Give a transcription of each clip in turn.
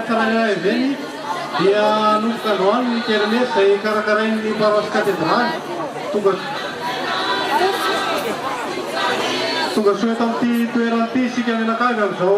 Traia Eveni dia nuka doan ni kermes saya karakarain di Paros Katedral tugas suetam ti tueranti si kami nakagam so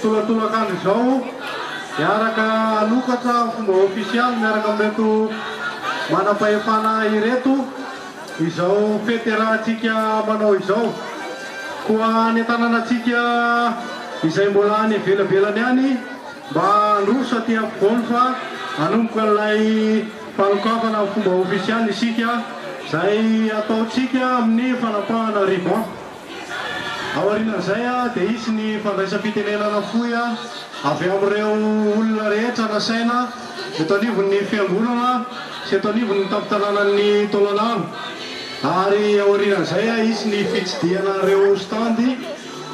tula-tulakan so yara ka nuka sa official mera kambetu mana paipana iretu iso vetera tikia mano iso kuah ni tanah tikia isai bolani vela-vela ni ba rusa tiap konfa anum kalai palkapan au fumba official ni sikia sai atau sikia amni fanapana ribo awarina saya teis ni fanasa pitenela na fuya avy amreo olona rehetra na saina etonivony ny fiangonana sy etonivony ny tapitananan'ny tolanano ary aorian'izay izy ny fitsidianareo standy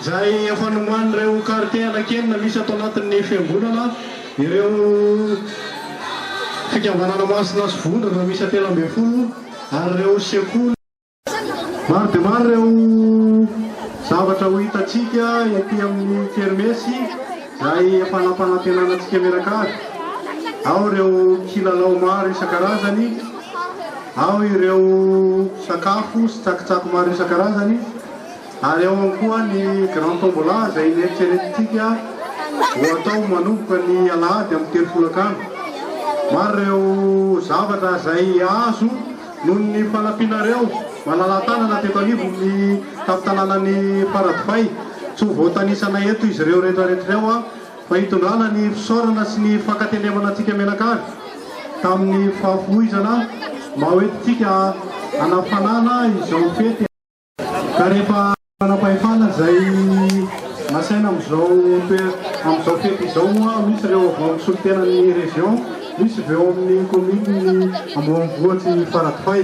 zay efa noman'ireo quartier anakenina misy atao anatin'ny fiangonana ireo fikambanana masina sy vondrana misy atelo ambin'ny folo ary ireo sekoly maro dia maro ireo zavatra ho hitatsika ety amin'ny kermesy zay fanampanantenanantsika mirakary ao ireo kilalao maro isan-karazany ao ireo sakafo sy tsakotsako maro isan-karazany ary ao koa ny grand tombola zay neritreretintsika ho atao manomboka ny alahady amin'ny telopolokano maro ireo zavatra zay azo noho ny fanampinareo malala-tanana teto anivo ny tapitananany paradifay tsy ho voatanisana eto izy ireo rehetrarehetrareo fa hitondrana ny fisaorana sy ny fankatenemana antsika menakary tamin'ny fahafoizana mahoetitsika anafanana izao fety ka rehefa manapahefana zay nasaina am'izao fety izao moa misy ireo avao amin'ny solitenan'ny région misy veo amin'ny commune ambonivohitsy faradifay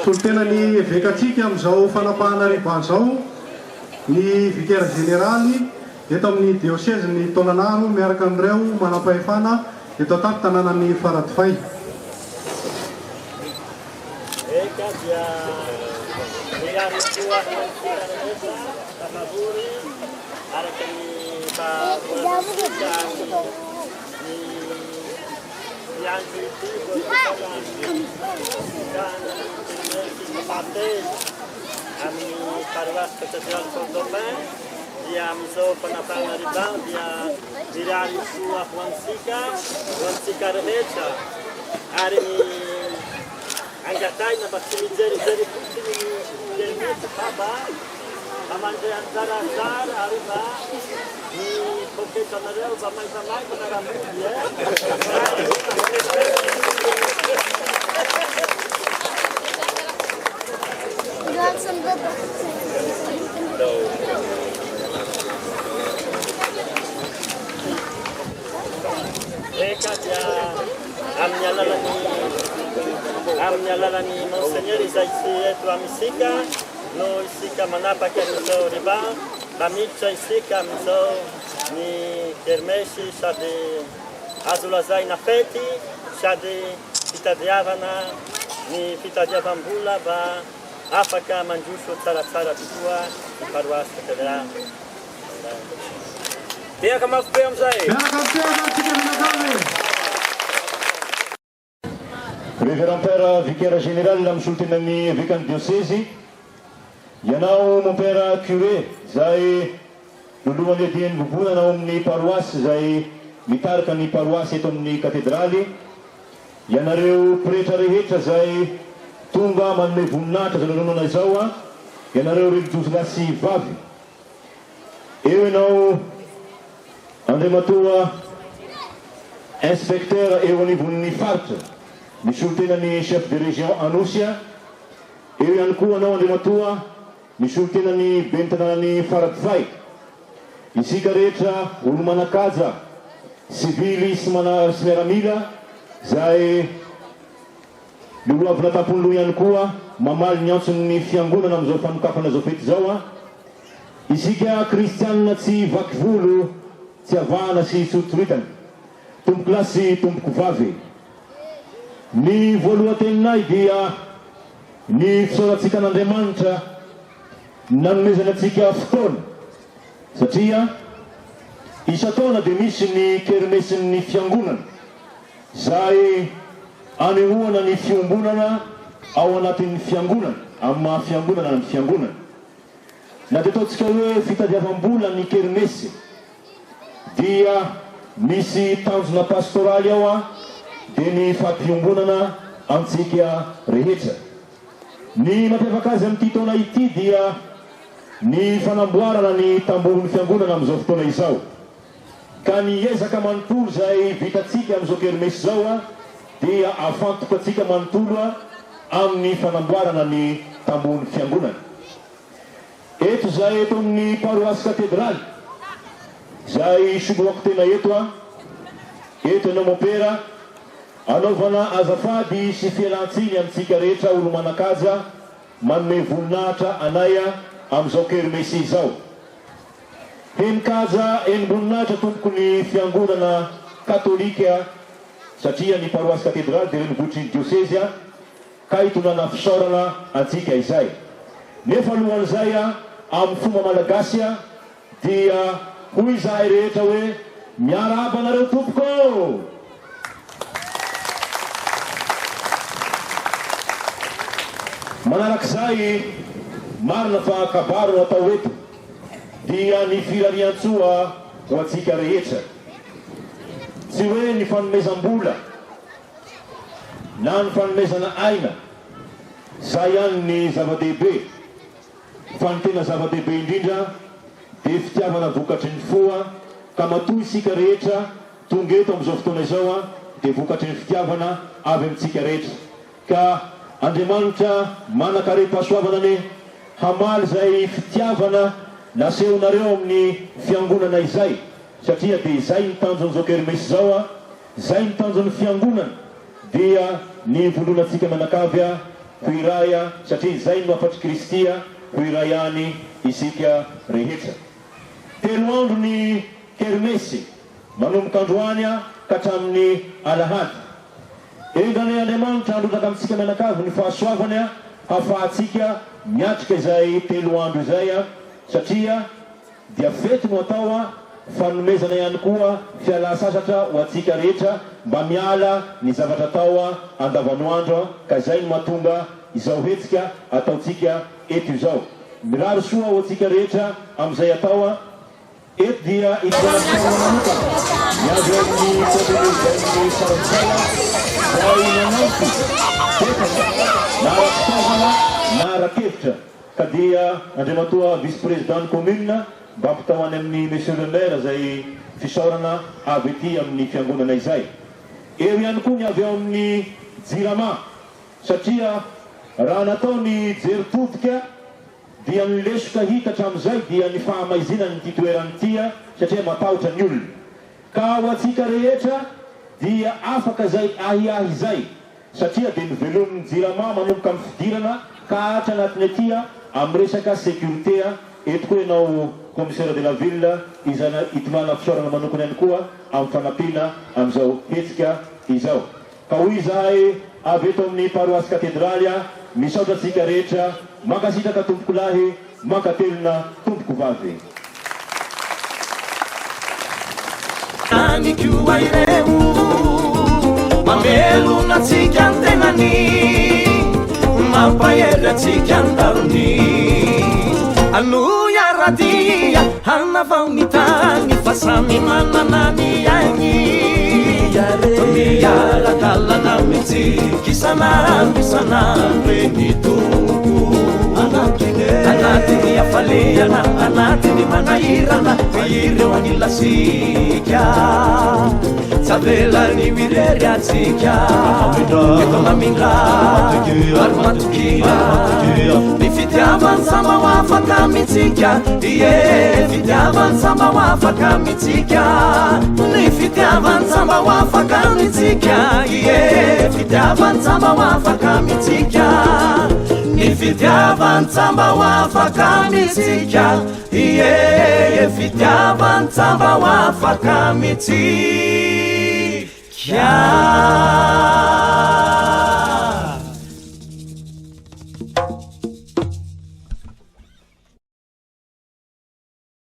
solitenany vekatsika amin'izao fanapahana riban zao ny vicaire généraly eto amin'ny diocèse ny Tolanaro miaraka amin'ireo manapahefana eto ataky tanànan'ny faradifay Amin'ny paroisse cathédrale Saint-Domingue dia amin'izao fanapahana riban dia mirary soa ho antsika rehetra ary ny angataina mba tsy mijerijery fotsiny ny mety faba amandray anjarazara ary mba ny poketranareo mba maivamaivana raha mody Eka dia amin'ny alalan'ny monseigneur izay tsy eto amintsika no isika manapaka amin'izao riban mba miditra isika amin'izao ny kermesy sady azo lazaina fety sady fitadiavana ny fitadiavam-bola mba afaka mandroso tsaratsara tokoa ny paroisse cathédrale. Miaka mafy be amizay. Révérend Père Vicaire Général amin'ny solitenan'ny évêque diocèse ianao mon père curé zay lolohan'ny adian'ny bobona anao amin'ny paroisse zay mitarika ny paroisse eto amin'ny katedraly ianareo pretra rehetra zay tonga manome voninahitra zay lolonana izao ianareo religiosy lahy sy vavy eo ianao andriamatoa inspecteur eo anivon'ny faritra ny solitenan'ny chef de région Anosia eo ihany koa anao andriamatoa ny solitenan'ny ben'ny tanànan'ny faradifay isika rehetra olo manakaja sivily sy miaramila zay loloavina tampony ihany koa mamaly ny antson'ny fiangonana amin'izao fanokafana zao fety zao isika kristianina tsy vaky volo tsy avahana sy sotoritana tomboko lahy sy tomboko vavy ny voalohan-teninay dia ny fisaorantsika an'Andriamanitra nanomezana antsika fotoana satria isa-taona dia misy ny kermesin'ny fiangonana izay anehoana ny fiombonana ao anatin'ny fiangonana amin'ny maha fiangonana ny fiangonana na dia ataontsika hoe fitadiavam-bola ny kermesy dia misy tanjona pastoraly ao a dia ny fampiombonana antsika rehetra. Ny mampiavaka azy amin'ity taona ity dia ny fanamboarana ny tambohon'ny fiangonana amin'izao fotoana izao, ka ny ezaka manontolo izay vitantsika amin'izao kermesy izao a dia afantoka antsika manontolo a amin'ny fanamboarana ny tambohon'ny fiangonana. Eto izay eto amin'ny paroasy katedraly izay somoako tena eto a, eto ianao mampera anaovana azafady sy fialantsiny amintsika rehetra olo manakaja manome voninahitra anay amin'izao kermesy izao. Henikaja enim-boninahitra tompoko ny fiangonana katolika satria ny paroasy katedraly dia renivohitry ny diosesy ka hitonana fisaorana antsika izay. Nefa alohan'izay amin'ny fomba malagasy dia hoy izahay rehetra hoe miarahaba anareo tompoko. Manarak'izay marina fa kabaro atao eto dia ny firarian-tsoa ho antsika rehetra, tsy hoe ny fanomezam-bola na ny fanomezana aina izay ihany ny zava-dehibe, fa ny tena zava-dehibe indrindra dia fitiavana vokatry ny foa, ka matoa isika rehetra tonga eto amin'izao fotoana izao dia vokatry ny fitiavana avy amintsika rehetra. Ka Andriamanitra manakare-pahasoavana ny hamaly izay fitiavana nasehonareo amin'ny fiangonana izay, satria dia izay ny tanjon'izao kermesy izao izay ny tanjon'ny fiangonana dia ny volonantsika manakavy ho iray satria izay ny mahafatry Kristy ho iray ihany isika rehetra. 3 andro ny kermesy manomboka androany ka hatramin'ny alahady. Endrany Andriamanitra androtaka amintsika manakavy ny fahasoavany hahafahantsika miatrika izay 3 andro izay satria dia fety no atao fanomezana ihany koa fialan-sasatra ho antsika rehetra mba miala ny zavatra atao andavanoandro, ka izay no mahatonga izao hetsika ataontsika eto izao. Mirary soa ho antsika rehetra amin'izay atao eto dia itanamanokana miazo amin'ny kodenyzay sarantsala zay nanampy tekana naara-fitaovana naara-kevitra, ka dia Andriamatoa vice-président commune mba ampitahoany amin'ny monsieur le maire zay fisaorana avy ety amin'ny fiangonana izay. Eo ihany koa ny avy eo amin'ny jirama satria raha natao ny jeritodika dia ny lesoka hitatra amin'izay dia ny fahamaizinany ty toerany ty satria matahotra ny olona, ka ho antsika rehetra dia afaka zay ahiahy izay satria dia nyvelomin'ny jirama manomboka amin'ny fidirana ka hatra anatiny aty amin'ny resaka sécurité. Eto koa ianao commissaire de la ville izana itonana fisaorana manokana ihany koa amin'ny fanampiana amin'izao hetsika izao. Ka hoy izahay avy eto amin'ny paroasy katedraly misaotra antsika rehetra mankasitraka tompoko lahy, mankatelona tompoko vavy. Anikoa ireo mamelona antsika ny tenany, mampahery antsika ny darony, aloha radia hanavao ny tany fa samy manana ny ainy, miara-dalana mitsika isanandro isanandro eny tompo, anatiny afaleana anatiny manahirana ireo anilasika, savelany mirery atsika eto mamindra ary matokira ny fitiavany samba ho afaka mitsika, ie fitiavany samba ho afaka mitsika, ny fitiavany samba ho afaka mitsika, ie fitiavany samba ho afaka mitsika, ny fitiavany samba ho afaka mitsika, ie fitiavany samba ho afaka mitsika.